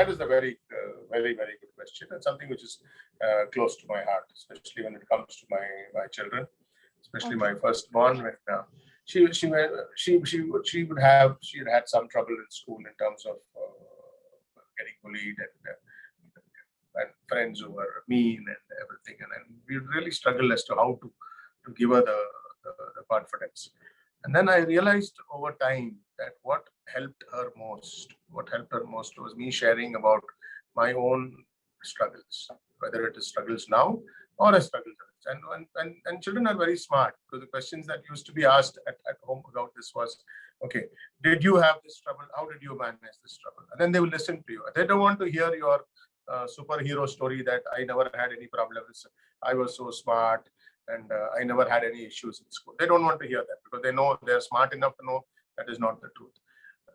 that is a very, very good question, and something which is close to my heart, especially when it comes to my children, especially my firstborn. When she had some trouble in school in terms of getting bullied and friends who were mean and everything, and then we really struggled as to how to give her the confidence. And then I realized over time that what helped her most was me sharing about my own struggles, whether it is struggles now or a struggle. And children are very smart, because the questions that used to be asked at home about this was, okay, did you have this trouble? How did you manage this trouble? And then they will listen to you. They don't want to hear your superhero story that I never had any problems, I was so smart, and I never had any issues in school. They don't want to hear that, because they know, they're smart enough to know that is not the truth.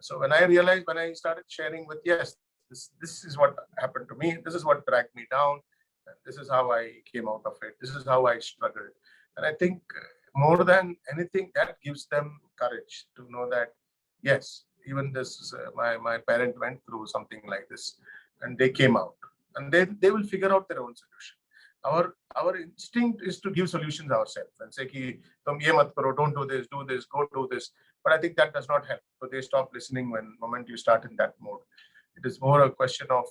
So when I started sharing with, yes, this is what happened to me, this is what dragged me down, and this is how I came out of it, this is how I struggled. And I think more than anything, that gives them courage to know that, yes, even this, my parent went through something like this, and they came out, and they will figure out their own solution. Our instinct is to give solutions ourselves and say, ki, tum ye mat karo, don't do this, go do this. But I think that does not help. So they stop listening when moment you start in that mode. It is more a question of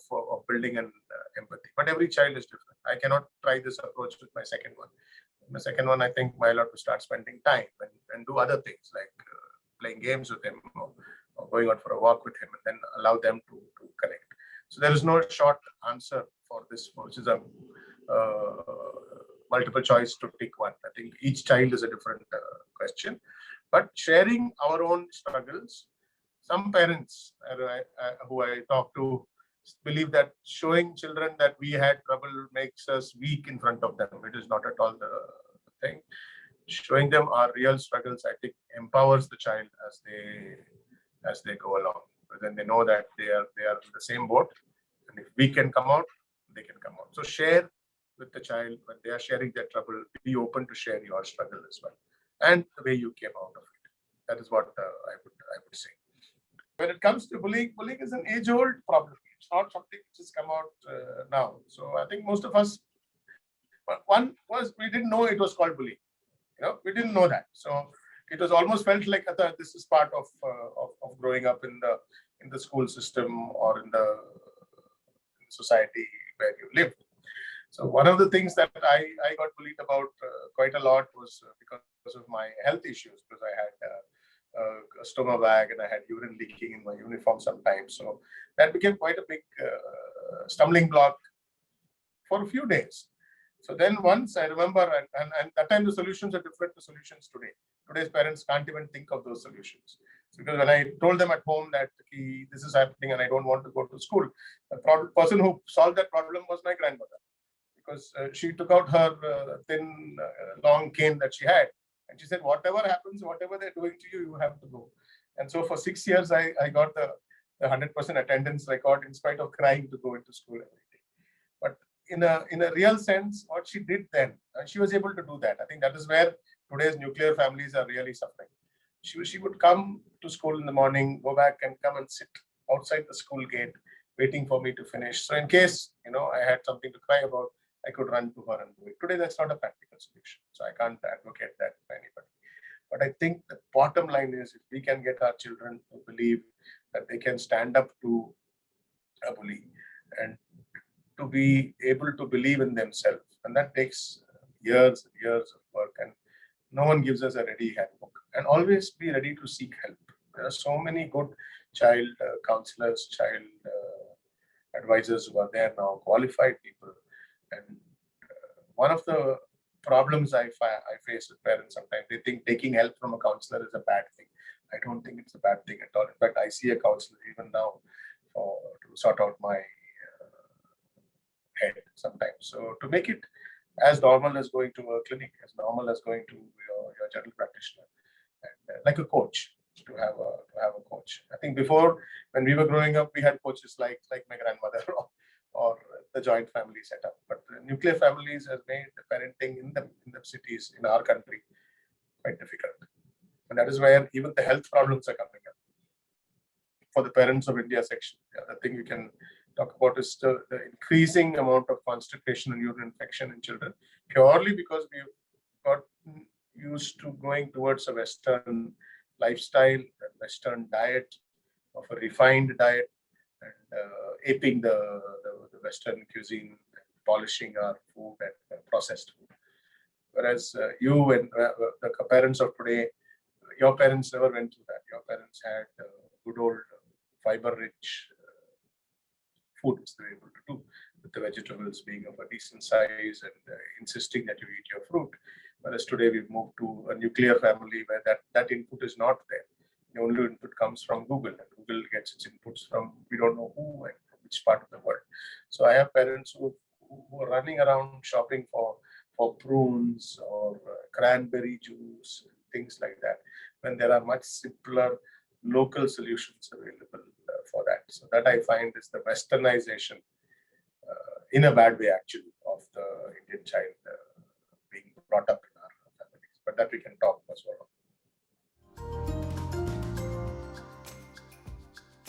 building an empathy. But every child is different. I cannot try this approach with my second one. My second one, I think I'll have to start spending time and do other things like playing games with him, or going out for a walk with him, and then allow them to connect. So there is no short answer for this, which is a multiple choice to pick one. I think each child is a different question. But sharing our own struggles, some parents who I talk to believe that showing children that we had trouble makes us weak in front of them. It is not at all the thing. Showing them our real struggles, I think, empowers the child as they go along. But then they know that they are in the same boat, and if we can come out, they can come out. So share with the child when they are sharing their trouble. Be open to share your struggle as well, and the way you came out of it. That is what I would say. When it comes to bullying is an age-old problem. It's not something which has come out now. So I think most of us, one was, we didn't know it was called bullying. We didn't know that. So it was almost felt like this is part of growing up in the school system or in the society where you lived. So one of the things that I got bullied about quite a lot was because of my health issues, because I had a stomach bag and I had urine leaking in my uniform sometimes. So that became quite a big stumbling block for a few days. So then once I remember, and that time the solutions are different to solutions today. Today's parents can't even think of those solutions. So because when I told them at home that this is happening and I don't want to go to school, the person who solved that problem was my grandmother. Because she took out her thin, long cane that she had, and she said, whatever happens, whatever they're doing to you, you have to go. And so for 6 years, I got the 100% attendance record in spite of crying to go into school every day. But in a real sense, what she did then, she was able to do that. I think that is where today's nuclear families are really suffering. She would come to school in the morning, go back and come and sit outside the school gate, waiting for me to finish. So in case, I had something to cry about, I could run to her and do it. Today, that's not a practical solution. So I can't advocate that for anybody. But I think the bottom line is, if we can get our children to believe that they can stand up to a bully and to be able to believe in themselves, and that takes years and years of work, and no one gives us a ready handbook. And always be ready to seek help. There are so many good child counselors, child advisors who are there now, qualified people. And one of the problems I face with parents sometimes, they think taking help from a counselor is a bad thing. I don't think it's a bad thing at all. In fact, I see a counselor even now to sort out my head sometimes. So to make it as normal as going to a clinic, as normal as going to your general practitioner, and like a coach, to have a coach. I think before, when we were growing up, we had coaches like my grandmother or the joint family setup. But the nuclear families has made the parenting in the cities in our country quite difficult. And that is where even the health problems are coming up. For the parents of India section, the other thing we can talk about is the increasing amount of constipation and urine infection in children, purely because we've got used to going towards a Western lifestyle, a Western diet, of a refined diet, and aping the Western cuisine, polishing our food and processed food. Whereas you and the parents of today, your parents never went through that. Your parents had good old fiber-rich foods they were able to do, with the vegetables being of a decent size and insisting that you eat your fruit. Whereas today we've moved to a nuclear family where that input is not there. The only input comes from Google, and Google gets its inputs from we don't know who and which part of the world. So I have parents who are running around shopping for prunes or cranberry juice, things like that, when there are much simpler local solutions available for that. So that I find is the westernization, in a bad way actually, of the Indian child being brought up in our families. But that we can talk as well.